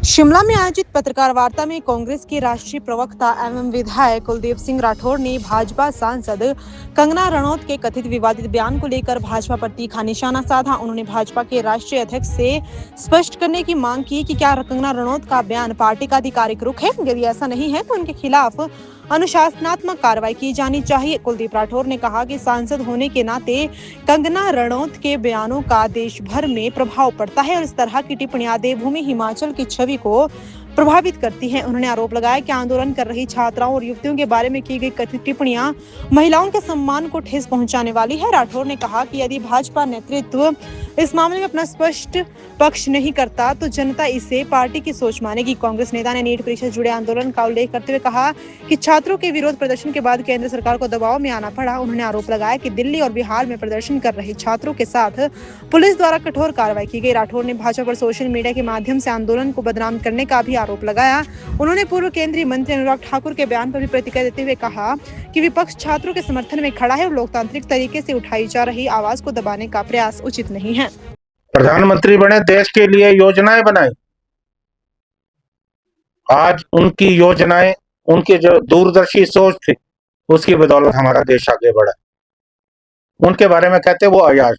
शिमला में आयोजित पत्रकार वार्ता में कांग्रेस के राष्ट्रीय प्रवक्ता एवं विधायक कुलदीप सिंह राठौर ने भाजपा सांसद कंगना रणौत के कथित विवादित बयान को लेकर भाजपा पर तीखा निशाना साधा। उन्होंने भाजपा के राष्ट्रीय अध्यक्ष से स्पष्ट करने की मांग की कि क्या कंगना रणौत का बयान पार्टी का आधिकारिक रुख है। यदि ऐसा नहीं है तो उनके खिलाफ अनुशासनात्मक कार्रवाई की जानी चाहिए। कुलदीप राठौर ने कहा कि सांसद होने के नाते कंगना रणौत के बयानों का देश भर में प्रभाव पड़ता है और इस तरह की टिप्पणियां देवभूमि हिमाचल की छवि को प्रभावित करती है। उन्होंने आरोप लगाया कि आंदोलन कर रही छात्राओं और युवतियों के बारे में की गई कथित टिप्पणियां महिलाओं के सम्मान को ठेस पहुंचाने वाली है। राठौर ने कहा कि यदि भाजपा नेतृत्व इस मामले में अपना स्पष्ट पक्ष नहीं करता तो जनता इसे पार्टी की सोच मानेगी। कांग्रेस नेता ने नीट परीक्षा से जुड़े आंदोलन का उल्लेख करते हुए कहा कि छात्रों के विरोध प्रदर्शन के बाद केंद्र सरकार को दबाव में आना पड़ा। उन्होंने आरोप लगाया कि दिल्ली और बिहार में प्रदर्शन कर रहे छात्रों के साथ पुलिस द्वारा कठोर कार्रवाई की गई। राठौर ने भाजपा पर सोशल मीडिया के माध्यम से आंदोलन को बदनाम करने का भी आरोप लगाया। उन्होंने पूर्व केंद्रीय मंत्री अनुराग ठाकुर के बयान पर भी प्रतिक्रिया देते हुए कहा कि विपक्ष छात्रों के समर्थन में खड़ा है और लोकतांत्रिक तरीके से उठाई जा रही आवाज को दबाने का प्रयास उचित नहीं है। प्रधानमंत्री बने, देश के लिए योजनाएं बनाई। आज उनकी योजनाएं, उनकी जो दूरदर्शी सोच थी, उसकी बदौलत हमारा देश आगे बढ़ा। उनके बारे में कहते वो अयाज।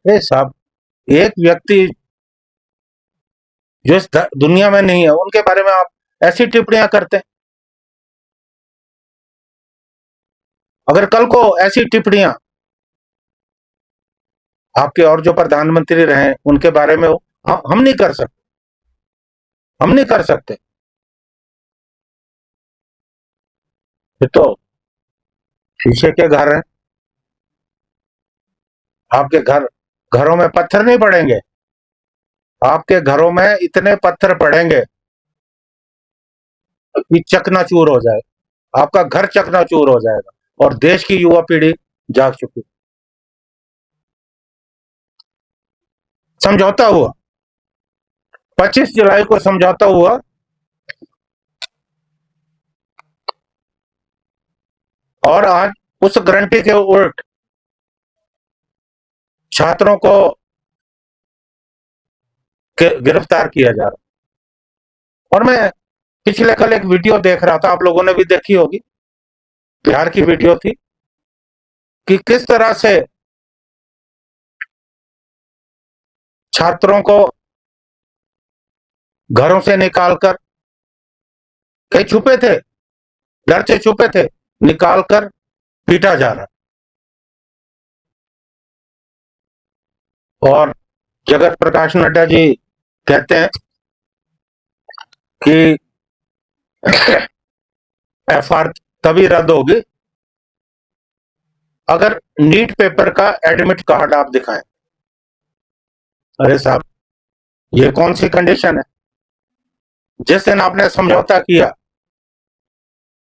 साहब, एक व्यक्ति जो इस दुनिया में नहीं है, उनके बारे में आप ऐसी टिप्पणियां करते हैं। अगर कल को ऐसी टिप्पणियां आपके और जो प्रधानमंत्री रहे उनके बारे में हो, हम नहीं कर सकते, हम नहीं कर सकते। ये तो शीशे के घर हैं। आपके घरों में पत्थर नहीं पड़ेंगे। आपके घरों में इतने पत्थर पड़ेंगे कि चकनाचूर हो जाए, आपका घर चकनाचूर हो जाएगा। और देश की युवा पीढ़ी जाग चुकी। समझौता हुआ 25 जुलाई को, समझौता हुआ और आज उस गारंटी के उल्ट छात्रों को गिरफ्तार किया जा रहा। और मैं पिछले कल एक वीडियो देख रहा था, आप लोगों ने भी देखी होगी, बिहार की वीडियो थी कि किस तरह से छात्रों को घरों से निकालकर, कहीं छुपे थे, घर से छुपे थे, निकालकर पीटा जा रहा। और जगत प्रकाश नड्डा जी कहते हैं कि एफआर तभी रद्द होगी अगर नीट पेपर का एडमिट कार्ड आप दिखाएं। अरे साहब, ये कौन सी कंडीशन है? जिस दिन आपने समझौता किया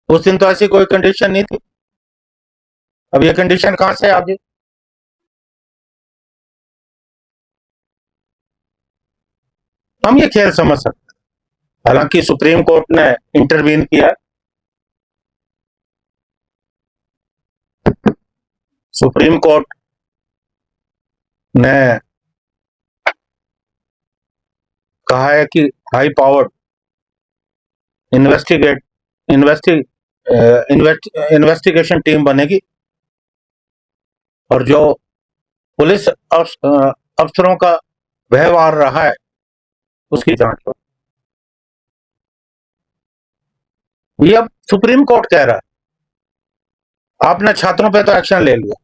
उस दिन तो ऐसी कोई कंडीशन नहीं थी। अब ये कंडीशन कहां से आ गई? हम ये खेल समझ सकते। हालांकि सुप्रीम कोर्ट ने इंटरवीन किया। सुप्रीम कोर्ट ने कहा है कि हाई पावर्ड इन्वेस्टिगेशन टीम बनेगी और जो पुलिस अफसरों का व्यवहार रहा है उसकी जांच हो। ये अब सुप्रीम कोर्ट कह रहा है। आपने छात्रों पे तो एक्शन ले लिया,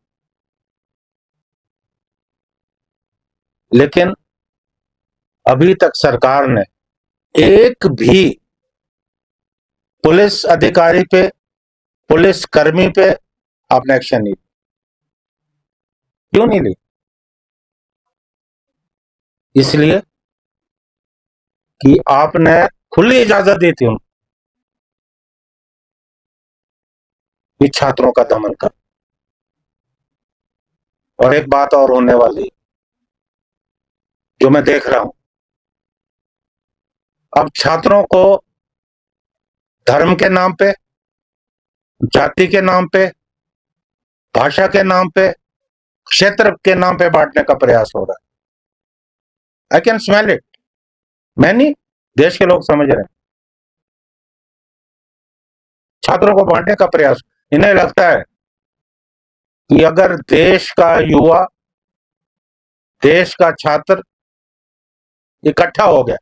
लेकिन अभी तक सरकार ने एक भी पुलिस अधिकारी पे, पुलिस कर्मी पे आपने एक्शन नहीं लिया। क्यों नहीं ली? इसलिए कि आपने खुली इजाजत दी थी कि छात्रों का दमन कर। और एक बात और होने वाली जो मैं देख रहा हूं, अब छात्रों को धर्म के नाम पे, जाति के नाम पे, भाषा के नाम पे, क्षेत्र के नाम पे बांटने का प्रयास हो रहा है। I can smell it. मैं नहीं, देश के लोग समझ रहे हैं। छात्रों को बांटने का प्रयास, इन्हें लगता है कि अगर देश का युवा, देश का छात्र इकट्ठा हो गया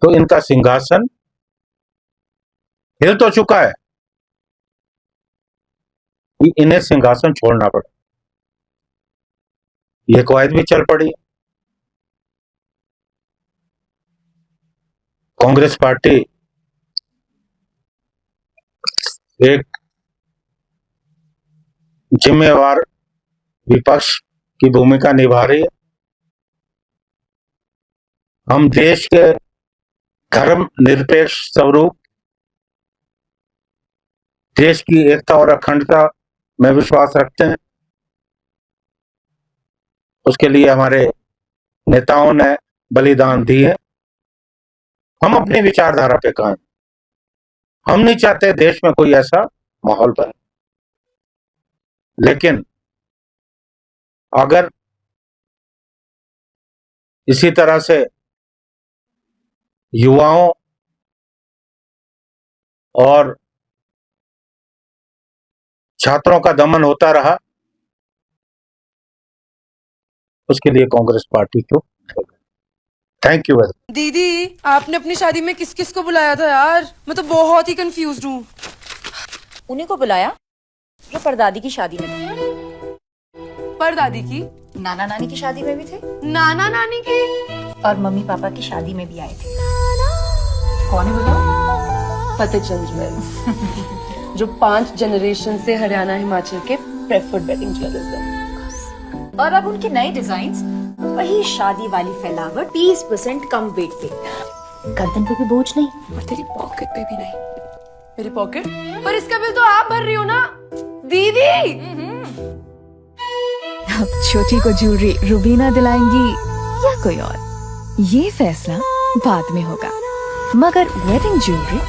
तो इनका सिंहासन हिल तो चुका है, इन्हें सिंहासन छोड़ना पड़ा। ये कवायद भी चल पड़ी। कांग्रेस पार्टी एक जिम्मेवार विपक्ष की भूमिका निभा रही है। हम देश के धर्म निरपेक्ष स्वरूप, देश की एकता और अखंडता में विश्वास रखते हैं। उसके लिए हमारे नेताओं ने बलिदान दी है। हम अपनी विचारधारा पे कायम। हम नहीं चाहते देश में कोई ऐसा माहौल बने, लेकिन अगर इसी तरह से युवाओं और छात्रों का दमन होता रहा, उसके लिए कांग्रेस पार्टी को थैंक यू वेरी मच। दीदी, आपने अपनी शादी में किस किस को बुलाया था यार? मैं तो बहुत ही कंफ्यूज हूँ। उन्हीं को बुलाया जो परदादी की शादी में थे। परदादी की? नाना नानी की शादी में भी थे नाना नानी की? और मम्मी पापा की शादी में भी आए थे। कौन है बताओ? फतेहचंद ज्वेल्स, जो 5 जनरेशन से हरियाणा हिमाचल के प्रेफर्ड वेडिंग ज्वेलर्स हैं। और अब उनके नए डिजाइन्स, वही शादी वाली फैलावट, 30% कम वेट पे, गर्दन पे भी बोझ नहीं और तेरी पॉकेट पे भी नहीं। मेरी पॉकेट? पर इसका बिल तो आप भर रही हो ना दीदी। अब छोटी को ज्वेलरी रुबीना दिलाएंगी या कोई और, ये फैसला बाद में होगा, मगर वेडिंग ज्वेलरी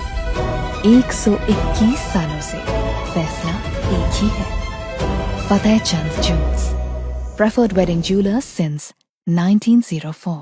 121 सालों से फैसला एक ही है। Fatehchand jewels, preferred wedding jewelers since 1904.